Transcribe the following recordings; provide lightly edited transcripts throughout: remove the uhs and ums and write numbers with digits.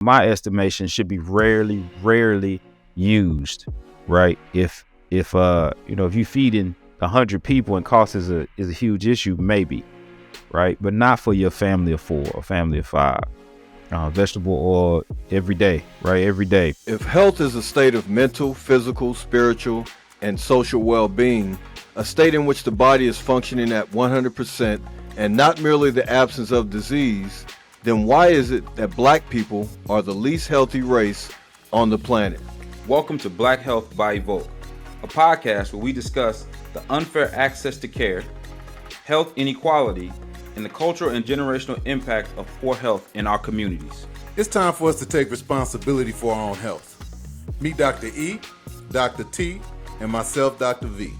my estimation, should be rarely used, right? If if you feeding 100 people and cost is a huge issue, maybe, right? But not for your family of 4 or family of 5. Vegetable oil every day, right? Every day. If health is a state of mental, physical, spiritual, and social well-being, a state in which the body is functioning at 100% and not merely the absence of disease, then why is it that black people are the least healthy race on the planet? Welcome to Black Health by Evoke, a podcast where we discuss the unfair access to care, health inequality, and the cultural and generational impact of poor health in our communities. It's time for us to take responsibility for our own health. Meet Dr. E, Dr. T, and myself, Dr. V.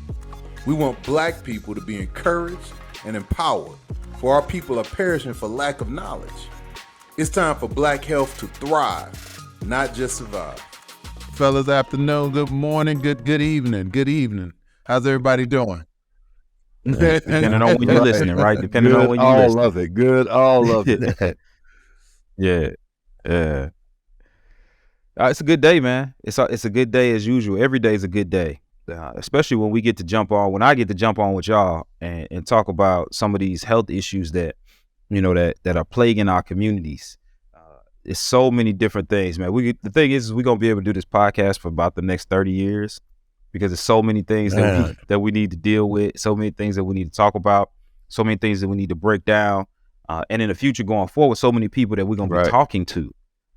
We want black people to be encouraged and empowered, for our people are perishing for lack of knowledge. It's time for black health to thrive, not just survive. Fellas, afternoon, good morning, good evening. How's everybody doing? Depending on when you're listening, right? Depending Good, on when you're all listening. of it. Good, all of it. Yeah. It's a good day, man. It's a good day as usual. Every day is a good day, especially when we get to jump on. When I get to jump on with y'all and talk about some of these health issues that that are plaguing our communities. It's so many different things, man. The thing is we're gonna be able to do this podcast for about the next 30 years. Because there's so many things that we need to deal with, so many things that we need to talk about, so many things that we need to break down, and in the future going forward, so many people that we're gonna be talking to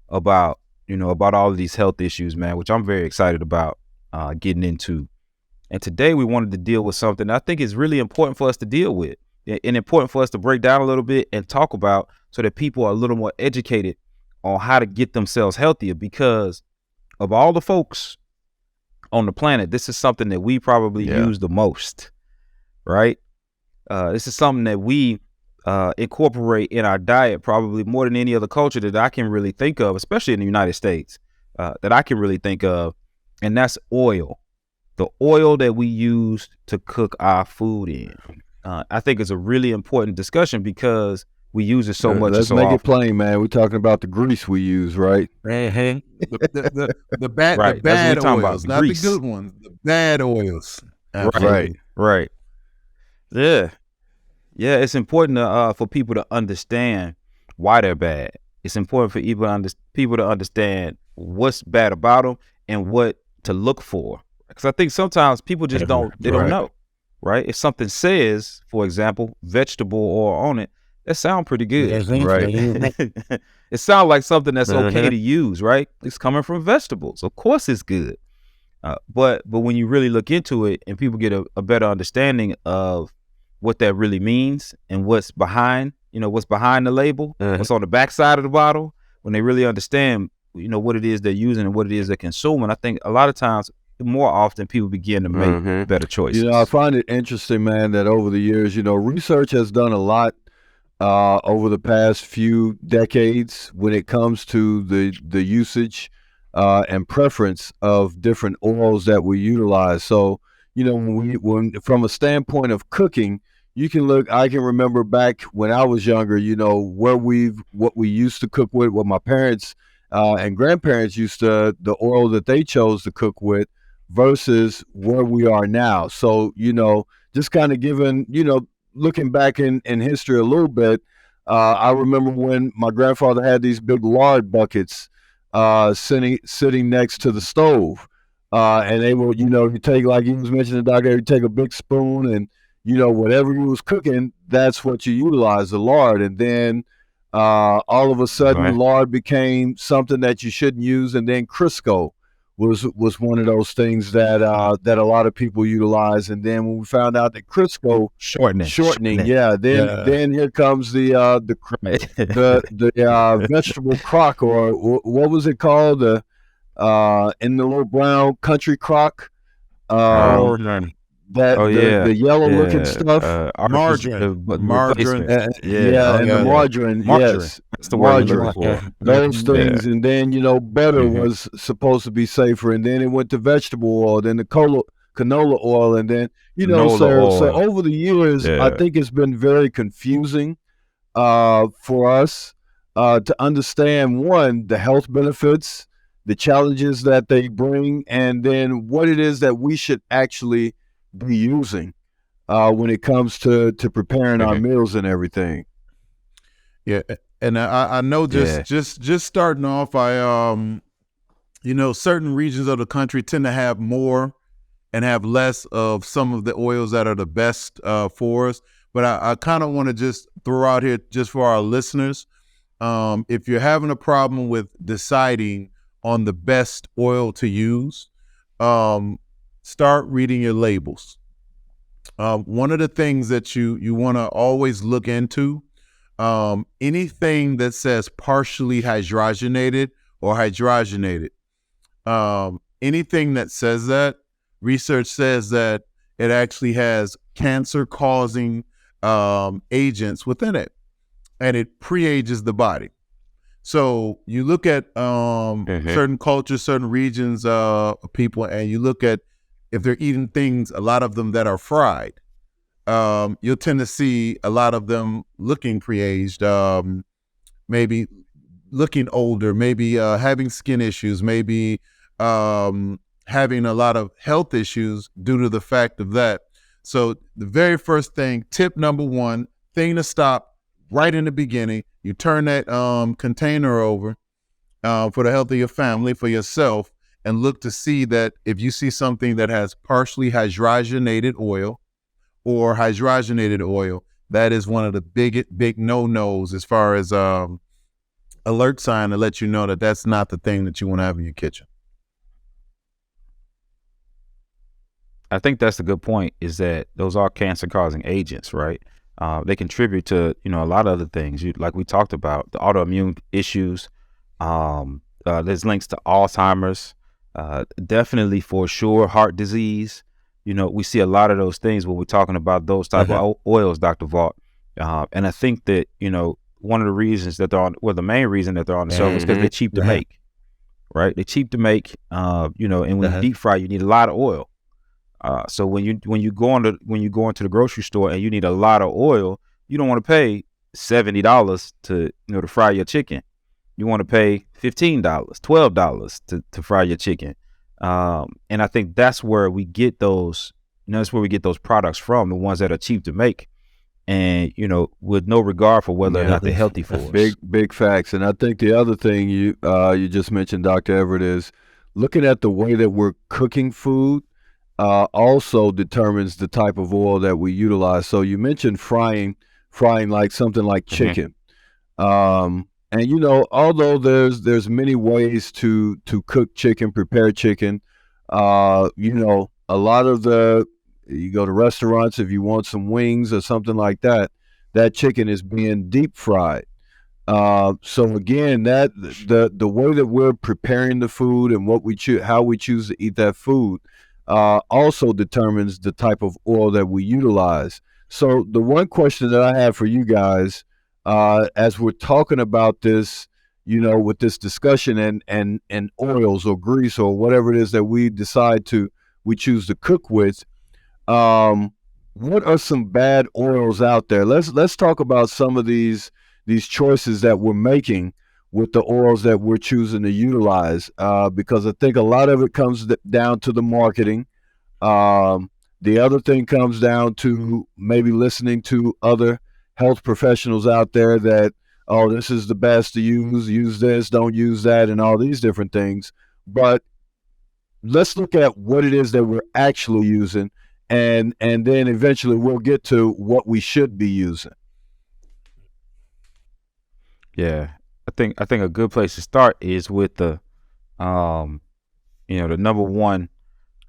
about all of these health issues, man, which I'm very excited about getting into. And today we wanted to deal with something I think is really important for us to deal with, and important for us to break down a little bit and talk about, so that people are a little more educated on how to get themselves healthier. Because of all the folks on the planet, this is something that we probably use the most, right? This is something that we incorporate in our diet probably more than any other culture that I can really think of, especially in the United States, that I can really think of, and that's oil. The oil that we use to cook our food in. I think it's a really important discussion because we use it so much. Let's so make often. it plain, man. We're talking about the grease we use, right? The bad Right. That's what we're talking oils, about, not grease. the good ones. The bad oils. Right. Yeah. It's important for people to understand why they're bad. It's important for people to understand what's bad about them and what to look for. Because I think sometimes people just don't know, right? If something says, for example, vegetable oil on it, that sounds pretty good, right? It sounds like something that's okay to use, right? It's coming from vegetables. Of course it's good. But when you really look into it and people get a better understanding of what that really means and what's behind the label, what's on the back side of the bottle, when they really understand, what it is they're using and what it is they're consuming, I think a lot of times, more often, people begin to make better choices. I find it interesting, man, that over the years, research has done a lot over the past few decades when it comes to the usage and preference of different oils that we utilize. So, when from a standpoint of cooking, I can remember back when I was younger, what we used to cook with, what my parents and grandparents the oil that they chose to cook with versus where we are now. So, just kind of giving, looking back in history a little bit, I remember when my grandfather had these big lard buckets sitting next to the stove. And they were, you take, like you was mentioning, Doctor, you take a big spoon and, whatever you was cooking, that's what you utilize, the lard. And then all of a sudden, lard became something that you shouldn't use. And then Crisco was one of those things that a lot of people utilize. And then when we found out that Crisco shortening, then here comes the vegetable crock, or what was it called, in the little brown country crock, the yellow looking stuff, margarine, the margarine, yes, that's the word you're looking for. Those things, and then butter was supposed to be safer, and then it went to vegetable oil, then the canola oil, and then so over the years, I think it's been very confusing for us to understand, one, the health benefits, the challenges that they bring, and then what it is that we should actually be using when it comes to preparing our meals and everything. Yeah, and I know just starting off, certain regions of the country tend to have more and have less of some of the oils that are the best for us. But I kind of want to just throw out here, just for our listeners, if you're having a problem with deciding on the best oil to use, start reading your labels. One of the things that you want to always look into, anything that says partially hydrogenated or hydrogenated, anything that says that, research says that it actually has cancer-causing agents within it, and it pre-ages the body. So you look at certain cultures, certain regions of people, and you look at if they're eating things, a lot of them that are fried, you'll tend to see a lot of them looking pre-aged, maybe looking older, maybe having skin issues, maybe having a lot of health issues due to the fact of that. So the very first thing, tip number one, thing to stop right in the beginning, you turn that container over for the health of your family, for yourself, and look to see that if you see something that has partially hydrogenated oil or hydrogenated oil, that is one of the big no-nos as far as alert sign to let you know that that's not the thing that you want to have in your kitchen. I think that's a good point, is that those are cancer-causing agents, right? They contribute to, a lot of other things. Like we talked about, the autoimmune issues. There's links to Alzheimer's, definitely for sure, heart disease. We see a lot of those things when we're talking about those type of oils, Dr. Vaught. And I think that, one of the reasons that the main reason that they're on the shelf is because they're cheap to make, right? They're cheap to make, and when you deep fry, you need a lot of oil. So when you go into the grocery store and you need a lot of oil, you don't want to pay $70 to fry your chicken. You want to pay $15, $12 to fry your chicken. And I think that's where we get those. That's where we get those products from, the ones that are cheap to make, and with no regard for whether or not they're healthy for us. Big facts. And I think the other thing you just mentioned, Dr. Everett, is looking at the way that we're cooking food. Also determines the type of oil that we utilize. So you mentioned frying like something like chicken. And although there's many ways to cook chicken, prepare chicken, a lot of you go to restaurants, if you want some wings or something like that, that chicken is being deep fried. So again, that the way that we're preparing the food and how we choose to eat that food also determines the type of oil that we utilize. So the one question that I have for you guys, as we're talking about this, with this discussion and oils or grease or whatever it is that we choose to cook with, what are some bad oils out there? Let's talk about some of these choices that we're making with the oils that we're choosing to utilize, because I think a lot of it comes down to the marketing. The other thing comes down to maybe listening to other health professionals out there that, this is the best to use this, don't use that, and all these different things. But let's look at what it is that we're actually using, and then eventually we'll get to what we should be using. Yeah. I think a good place to start is with the the number one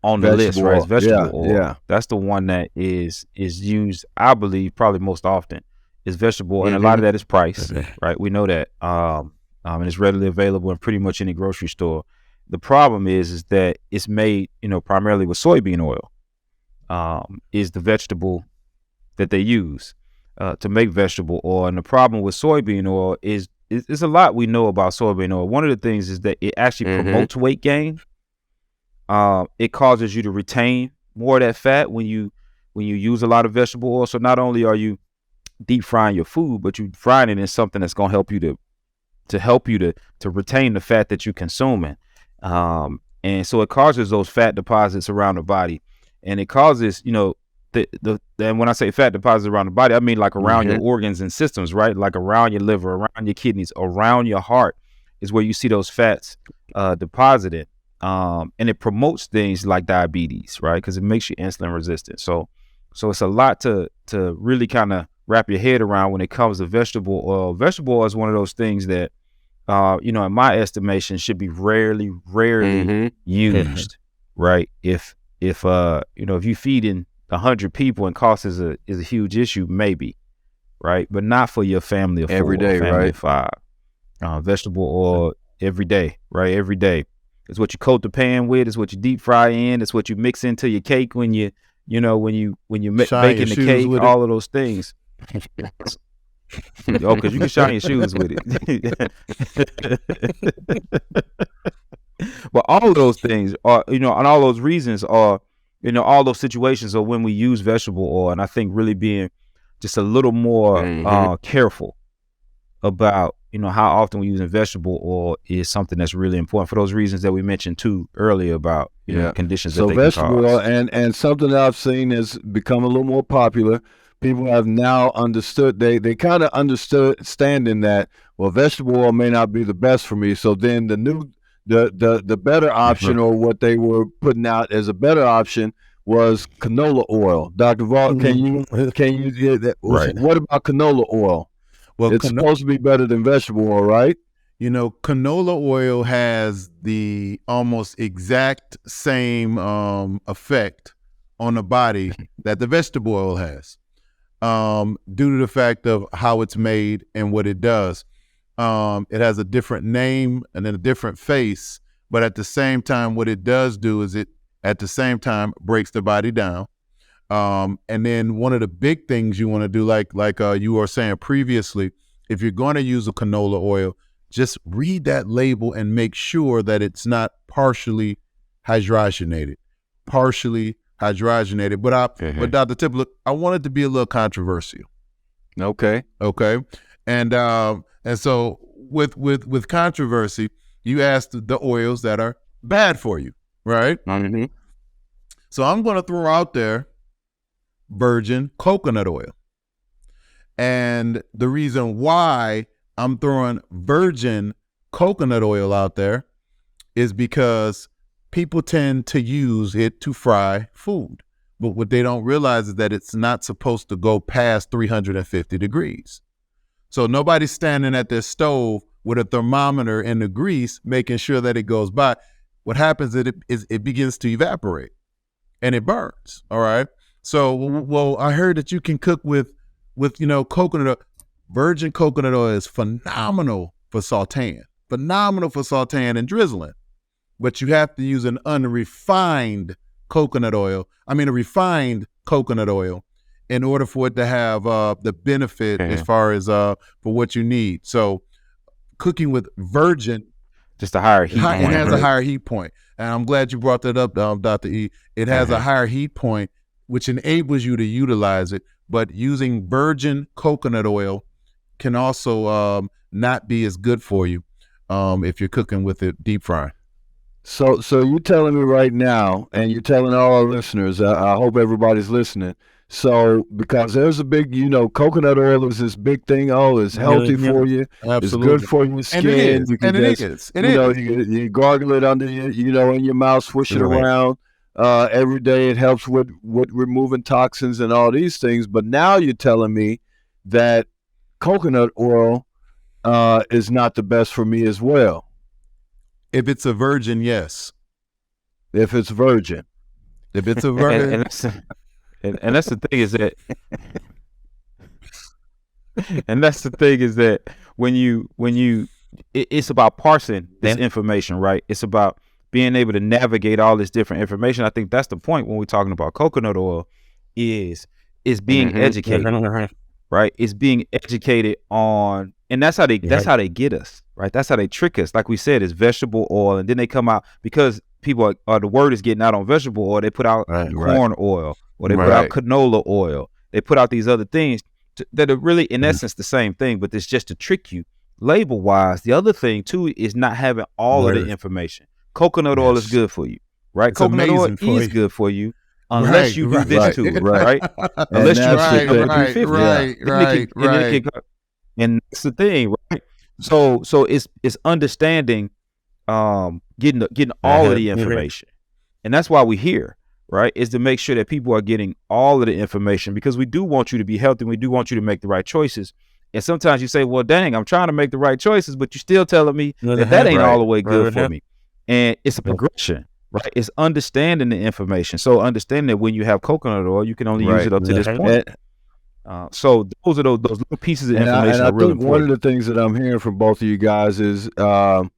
on the list, right? It's vegetable oil. Yeah. That's the one that is used, I believe, probably most often is vegetable oil, and a lot of that is price, right? We know that, and it's readily available in pretty much any grocery store. The problem is that it's made, primarily with soybean oil, is the vegetable that they use to make vegetable oil. And the problem with soybean oil is there's a lot we know about soybean oil. One of the things is that it actually promotes weight gain. It causes you to retain more of that fat when you use a lot of vegetable oil. So not only are you deep frying your food, but you frying it in something that's going to help you to to help you to retain the fat that you're consuming. And so it causes those fat deposits around the body, and it causes, you know, and when I say fat deposits around the body, I mean like around your organs and systems, right? Like around your liver, around your kidneys, around your heart is where you see those fats deposited. And it promotes things like diabetes, right? Because it makes you insulin resistant. So it's a lot to really kind of wrap your head around when it comes to vegetable oil. Vegetable oil is one of those things that, you know, in my estimation, should be rarely used, right? If you know, if you feeding 100 people and cost is a huge issue, maybe, right? But not for your family of 4, every day, family right? of 5. Vegetable oil every day, right? Every day. It's what you coat the pan with. It's what you deep fry in. It's what you mix into your cake when you baking the cake. All of those things. Oh, because you can shine your shoes with it. But all of those things are, you know, and all those reasons are, you know, all those situations are when we use vegetable oil. And I think really being just a little more careful about, you know, how often we're using vegetable oil is something that's really important for those reasons that we mentioned too earlier about, you know, conditions that they can cause. So vegetable oil, and something that I've seen has become a little more popular. People have now understood, they kind of understanding that, well, vegetable oil may not be the best for me. So then the better option, or what they were putting out as a better option, was canola oil. Dr. Vaught, can you Right. what about canola oil? Well, it's supposed to be better than vegetable oil, right? You know, canola oil has the almost exact same effect on the body that the vegetable oil has, due to the fact of how it's made and what it does. It has a different name and then a different face, but at the same time, what it does do is it, at the same time, breaks the body down. And then one of the big things you want to do, like you were saying previously, if you're going to use a canola oil, just read that label and make sure that it's not partially hydrogenated. But Dr. Tip, look, I want it to be a little controversial. Okay. And so with controversy, you asked the oils that are bad for you, right? Mm-hmm. So I'm going to throw out there virgin coconut oil. And the reason why I'm throwing virgin coconut oil out there is because people tend to use it to fry food. But what they don't realize is that it's not supposed to go past 350 degrees. So nobody's standing at their stove with a thermometer in the grease, making sure that it goes by. What happens is it begins to evaporate and it burns. All right. So, well, I heard that you can cook with coconut oil. Virgin coconut oil is phenomenal for sauteing and drizzling. But you have to use an refined coconut oil in order for it to have the benefit as far as for what you need. So cooking with virgin, just a higher heat point. It has right? a higher heat point. And I'm glad you brought that up, Dr. E. It has a higher heat point, which enables you to utilize it. But using virgin coconut oil can also not be as good for you if you're cooking with it deep frying. So you're telling me right now, and you're telling all our listeners, I hope everybody's listening. So, because there's a big, coconut oil is this big thing. Oh, it's healthy for you. Absolutely. It's good for your skin. You gargle it under your, in your mouth, swish it around. Every day it helps with removing toxins and all these things. But now you're telling me that coconut oil is not the best for me as well. If it's a virgin, yes. If it's virgin. If it's a virgin. And that's the thing is that, and that's the thing is that it's about parsing this information, right? It's about being able to navigate all this different information. I think that's the point when we're talking about coconut oil is being educated, right? It's being educated on, and that's how they get us, right? That's how they trick us. Like we said, it's vegetable oil, and then they come out because people the word is getting out on vegetable oil. They put out corn oil. Or they put out canola oil. They put out these other things that are really, in essence, the same thing, but it's just to trick you label wise, the other thing too is not having all of the information. Coconut oil is good for you, right? It's Coconut oil amazing for is you. good for you unless you do this to it, right. right? And Unless you that's the take number thing. 350. Right. And that's the thing, right? So it's understanding, getting all of the information, and that's why we're here, right? Is to make sure that people are getting all of the information, because we do want you to be healthy. We do want you to make the right choices. And sometimes you say, well, dang, I'm trying to make the right choices, but you're still telling me that ain't all the way good for me. And it's a progression, right? It's understanding the information. So understanding that when you have coconut oil, you can only use it up to this point. So those are those little pieces of information and I are really think important. one of the things that I'm hearing from both of you guys is, so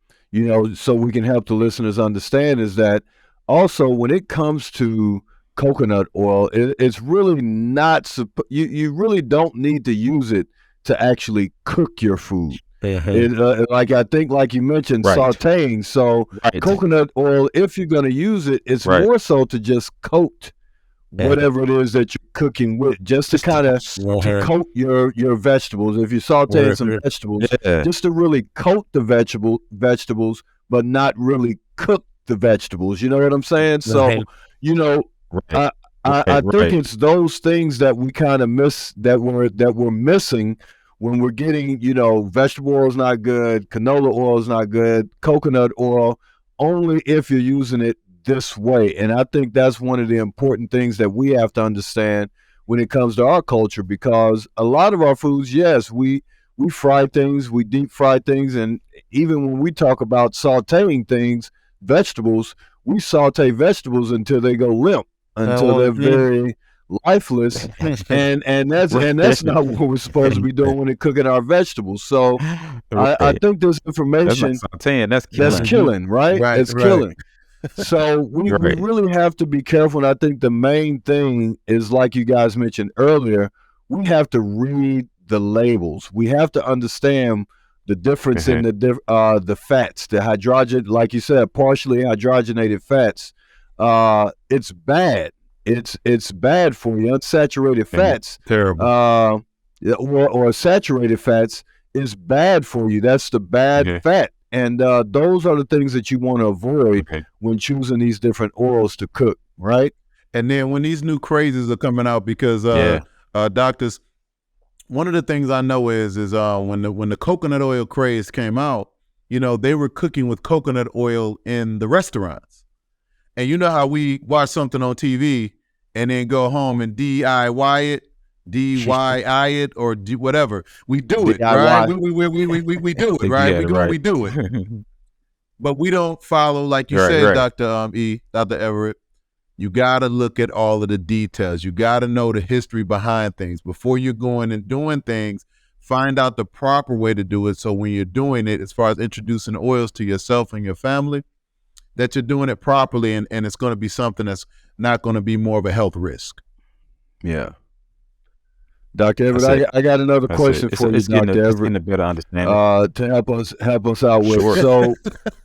we can help the listeners understand, is that also when it comes to coconut oil, it's really not, you really don't need to use it to actually cook your food. Like I think, like you mentioned, sauteing. So coconut oil, if you're going to use it, it's more so to just coat whatever it is that you're cooking with, just to kind of coat your vegetables. If you're sauteing some vegetables, just to really coat the vegetables, but not really cook the vegetables. You know what I'm saying? So, I think it's those things that we kind of miss, that we're missing when we're getting, vegetable oil is not good, canola oil is not good, coconut oil, only if you're using it this way. And I think that's one of the important things that we have to understand when it comes to our culture, because a lot of our foods, yes, we fry things, we deep fry things, and even when we talk about sauteing things, vegetables, we saute vegetables until they go limp, until they're very lifeless, and that's not what we're supposed to be doing when we're cooking our vegetables. So I think this information, that's not sauteing, that's killing, right? It's killing. So we really have to be careful. And I think the main thing is, like you guys mentioned earlier, we have to read the labels. We have to understand the difference in the fats, the hydrogen, like you said, partially hydrogenated fats. It's bad. It's bad for you. Unsaturated fats, terrible. Or saturated fats is bad for you. That's the bad fat. And those are the things that you want to avoid when choosing these different oils to cook, right? And then when these new crazes are coming out, because doctors, one of the things I know is when the coconut oil craze came out, they were cooking with coconut oil in the restaurants. And you know how we watch something on TV and then go home and DIY it, or whatever. We do it, right? We do it, right? We do it. But we don't follow, like you said, Dr. Everett. You got to look at all of the details. You got to know the history behind things before you're going and doing things. Find out the proper way to do it, so when you're doing it, as far as introducing oils to yourself and your family, that you're doing it properly, and it's going to be something that's not going to be more of a health risk. Yeah. Dr. Everett, I got another question for you, Dr. Everett, getting a better understanding to help us out with.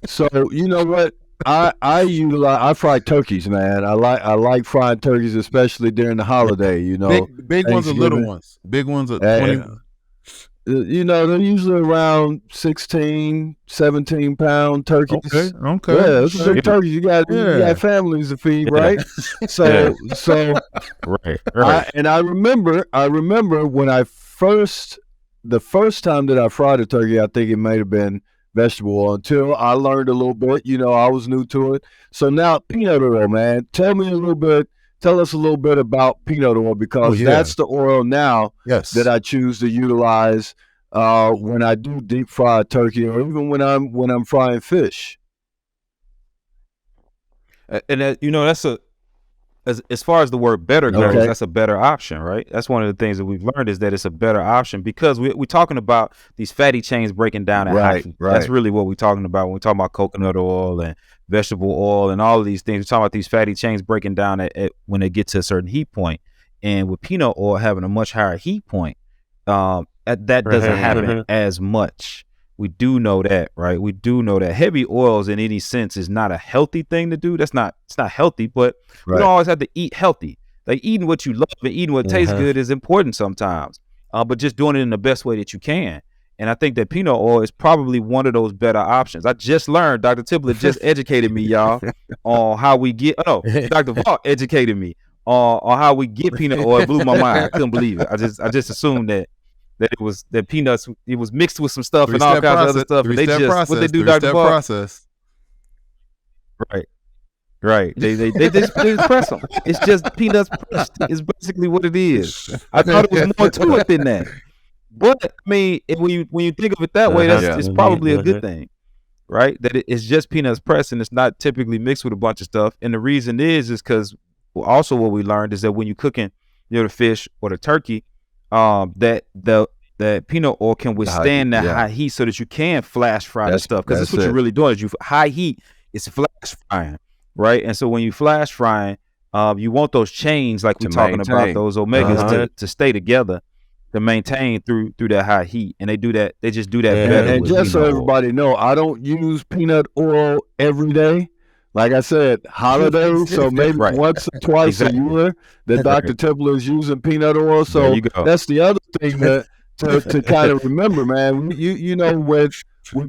So you know what? I fry turkeys, man. I like frying turkeys, especially during the holiday. Big ones or little ones? Big ones are 20. They're usually around 16, 17-pound turkeys. Okay. Yeah, those are big turkeys. You got families to feed, right? So I remember when the first time that I fried a turkey, I think it may have been vegetable oil, until I learned a little bit. I was new to it. So now peanut oil, man. Tell us a little bit about peanut oil, because that's the oil now that I choose to utilize when I do deep fry turkey, or even when I'm frying fish. And that's as far as the word better goes, that's a better option, right? That's one of the things that we've learned, is that it's a better option, because we're talking about these fatty chains breaking down at high heat. That's really what we're talking about when we talk about coconut oil and vegetable oil and all of these things. We're talking about these fatty chains breaking down at when they get to a certain heat point. And with peanut oil having a much higher heat point, that doesn't happen as much. We do know that, right? We do know that heavy oils in any sense is not a healthy thing to do. It's not healthy, but you don't always have to eat healthy. Like eating what you love and eating what tastes good is important sometimes. But just doing it in the best way that you can. And I think that peanut oil is probably one of those better options. I just learned, Dr. Tipler just educated me, y'all, on how we get, Dr. Vault educated me on how we get peanut oil. It blew my mind. I couldn't believe it. I just assumed that peanuts, it was mixed with some stuff and all kinds of other stuff. And they just, what they do, Dr. Vault? Process. Right. They just press them. It's just peanuts pressed. It's basically what it is. I thought it was more to it than that. But I mean, when you think of it that way, it's probably a good thing, right? That it's just peanuts pressed and it's not typically mixed with a bunch of stuff. And the reason is because also what we learned is that when you're cooking, the fish or the turkey, that the peanut oil can withstand that high heat, so that you can flash fry the stuff. Because that's what you're really doing is high heat. It's flash frying, right? And so when you flash frying, you want those chains like we're talking about, those omegas to stay together, to maintain through that high heat. And they do that. They just do that better. And just so everybody know, I don't use peanut oil every day. Like I said, holidays, so maybe once or twice a year that Dr. Tipler is using peanut oil. So that's the other thing that to kind of remember, man. You know, we're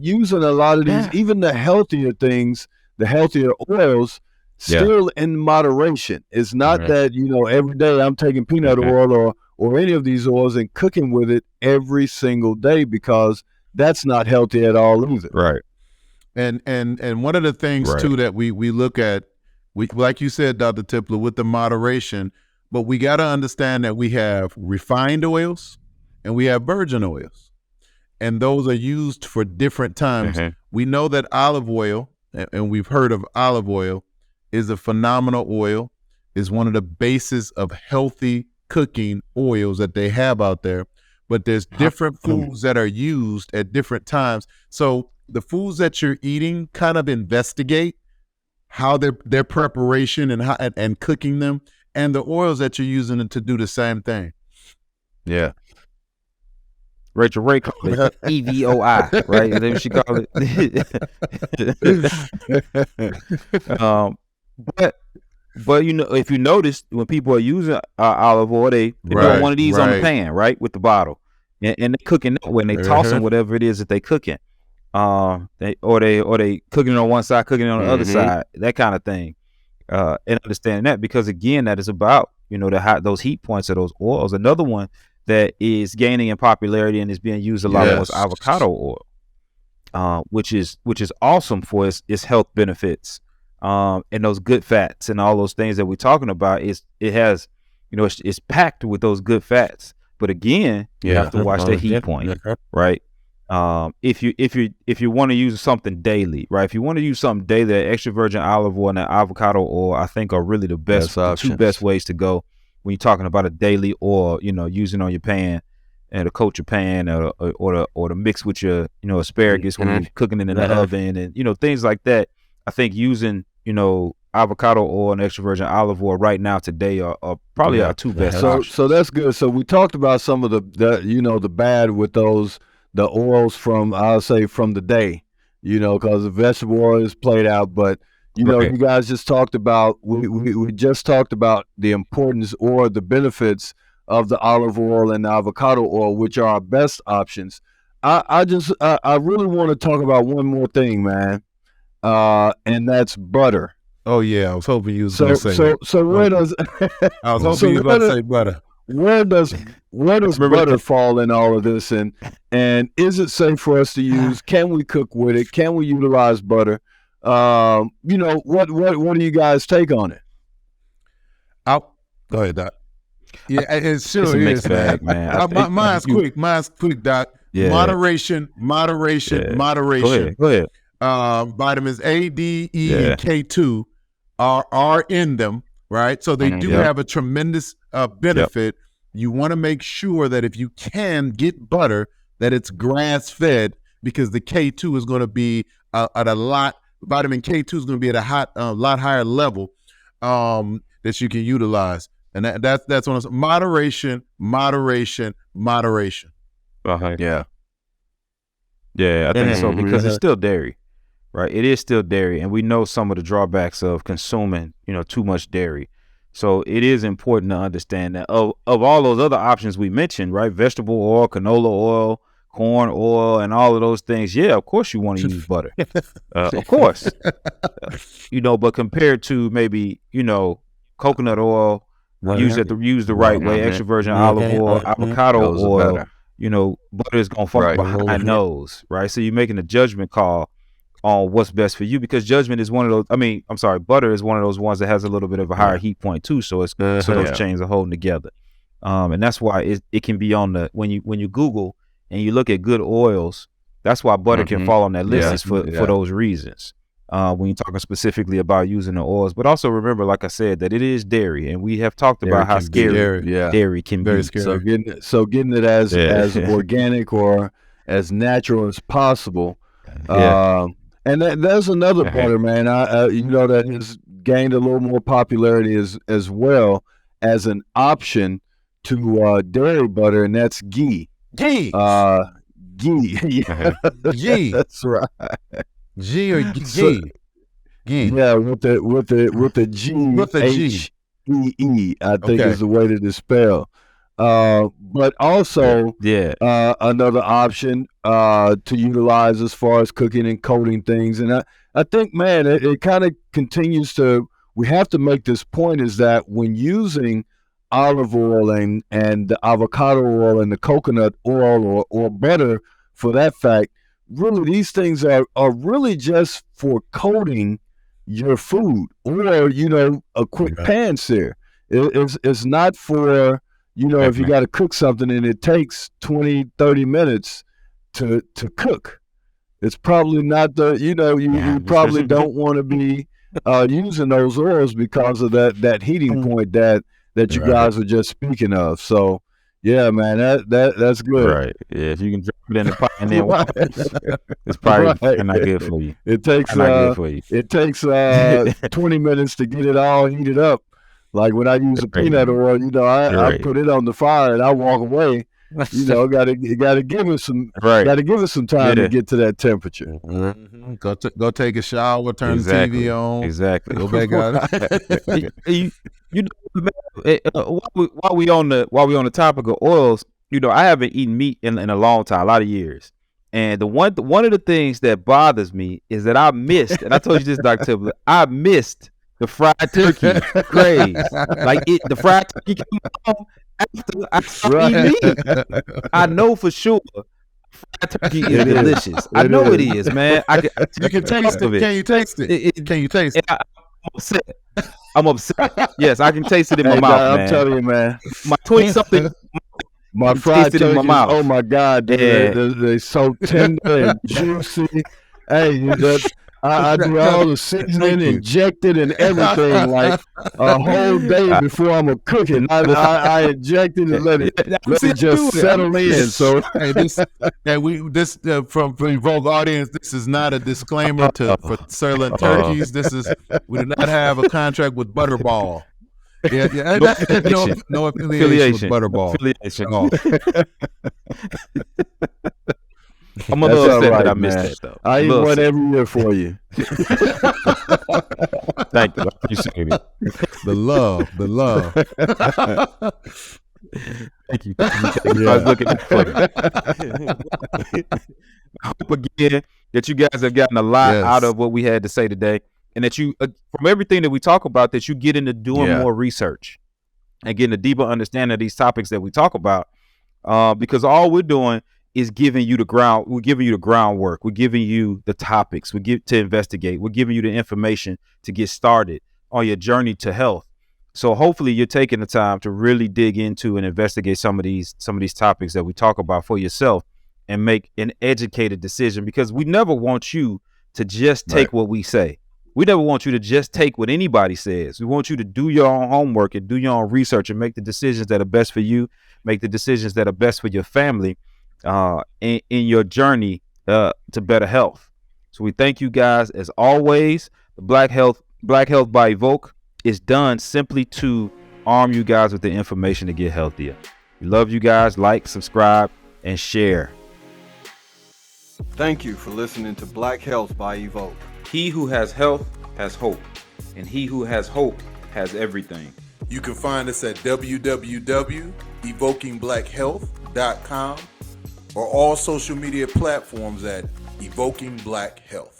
using a lot of these, even the healthier things, the healthier oils, still in moderation. It's not that, every day I'm taking peanut oil or any of these oils and cooking with it every single day, because that's not healthy at all either. Right. And one of the things too that we look at, like you said, Dr. Tipler, with the moderation, but we got to understand that we have refined oils and we have virgin oils, and those are used for different times. We know that olive oil, and we've heard of olive oil, is a phenomenal oil, is one of the bases of healthy cooking oils that they have out there. But there's different foods that are used at different times. So the foods that you're eating, kind of investigate how their preparation and cooking them, and the oils that you're using to do the same thing. Yeah. Rachel Ray called it EVOI, right? That's what she called it. But if you notice, when people are using olive oil, they put one of these on the pan, right, with the bottle, and they're cooking that way, and they tossing whatever it is that they cooking. They cooking it on one side, cooking it on the other side, that kind of thing. And understanding that, because again, that is about those heat points of those oils. Another one that is gaining in popularity and is being used a lot more is avocado oil, which is awesome for its health benefits, and those good fats and all those things that we're talking about. It has, it's packed with those good fats. But again, you have to watch the heat point, right? If you want to use something daily, right? If you want to use something daily, extra virgin olive oil and avocado oil, I think, are really the two best ways to go when you're talking about a daily oil. Using on your pan and to coat your pan, or to mix with your asparagus when you're cooking it in the oven, and things like that. I think using avocado oil and extra virgin olive oil right now today are probably our two best options. So that's good. So we talked about some of the bad with those. The oils from, I'll say, from the day, because the vegetable oil is played out. But, you guys just talked about, we just talked about the importance or the benefits of the olive oil and the avocado oil, which are our best options. I really want to talk about one more thing, man, and that's butter. Oh, yeah. I was hoping you was going to say that. So where does... I was hoping you were about to say butter. Where does butter fall in all of this, and is it safe for us to use? Can we cook with it? Can we utilize butter? What do you guys take on it? Go ahead, Doc. Yeah, it's sure it's a mixed bag, man. Mine's quick, Doc. Yeah. Moderation. Go ahead. Vitamins A, D, E, and K2 are in them, right? So they do have a tremendous benefit. You want to make sure that if you can get butter, that it's grass-fed, because the K2 is going to be vitamin K2 is going to be at a lot higher level that you can utilize. And that's one of moderation. Yeah, I think so, because it's still dairy, right? It is still dairy, and we know some of the drawbacks of consuming, too much dairy. So it is important to understand that of all those other options we mentioned, right? Vegetable oil, canola oil, corn oil and all of those things, yeah, of course you want to use butter. Of course. But compared to maybe, coconut oil, use the right way, extra virgin olive oil, avocado oil, butter is going to fall behind those, right? So you're making a judgment call on what's best for you, because judgment is one of those, butter is one of those ones that has a little bit of a higher heat point too. So it's so those chains are holding together. And that's why it can be on when you Google and you look at good oils, that's why butter can fall on that list is for those reasons. When you're talking specifically about using the oils, but also remember, like I said, that it is dairy, and we have talked about how scary dairy can be. Scary. So getting it as organic or as natural as possible. And there's another butter, man. That has gained a little more popularity as well as an option to dairy butter, and that's ghee. Ghee. Ghee. Ghee. That's right. G or ghee? Ghee. Yeah, with the G. With the G. H-E-E, I think is the way to dispel. But also another option to utilize as far as cooking and coating things. And I think, man, it kind of continues to, we have to make this point, is that when using olive oil and the avocado oil and the coconut oil or butter, for that fact, really these things are really just for coating your food or, a quick pan sear. It's not for, if you got to cook something and it takes 20, 30 minutes to cook. It's probably not you probably don't want to be using those oils because of that heating point that you guys were just speaking of. So, yeah, man, that's good. Right. Yeah, if you can drop it in the pot and then wash it, it's probably not good for you. It takes 20 minutes to get it all heated up. Like when I use a peanut oil, I put it on the fire and I walk away. Gotta give it some time to get to that temperature. Mm-hmm. Go take a shower, turn the TV on. Exactly. Go back out. While we on the topic of oils, I haven't eaten meat in a long time, a lot of years. And one of the things that bothers me is that I missed, and I told you this, Dr. Tibbler, I missed the fried turkey craze. Like the fried turkey came home after I stopped eating meat. I know for sure fried turkey is delicious. I know it is, man. You can taste it. Can you taste it? Can you taste it? I'm upset. Yes, I can taste it in my mouth, man. I'm telling you, man. My 20-something. My fried turkey, in my mouth. Oh my God, they're so tender and juicy. Hey, I do all the seasoning, injected and everything, like a whole day before I'm cooking. I inject it and let it just settle in. So, from Evoke audience, this is not a disclaimer for sirloin turkeys. We do not have a contract with Butterball. No affiliation with Butterball. I'm a little upset that I missed that, though. I eat one every year for you. Thank you. I appreciate it. The love. Thank you. I was looking for you. I hope again that you guys have gotten a lot out of what we had to say today, and that you, from everything that we talk about, that you get into doing more research and getting a deeper understanding of these topics that we talk about, because all we're doing is giving you the ground. We're giving you the groundwork. We're giving you the topics. We give to investigate. We're giving you the information to get started on your journey to health. So hopefully you're taking the time to really dig into and investigate some of these topics that we talk about for yourself and make an educated decision, because we never want you to just take what we say. We never want you to just take what anybody says. We want you to do your own homework and do your own research and make the decisions that are best for you, make the decisions that are best for your family, in your journey to better health. So we thank you guys as always. The Black Health by Evoke is done simply to arm you guys with the information to get healthier. We love you guys. Like, subscribe, and share. Thank you for listening to Black Health by Evoke. He who has health has hope, and he who has hope has everything. You can find us at www.evokingblackhealth.com. or all social media platforms at Evoking Black Health.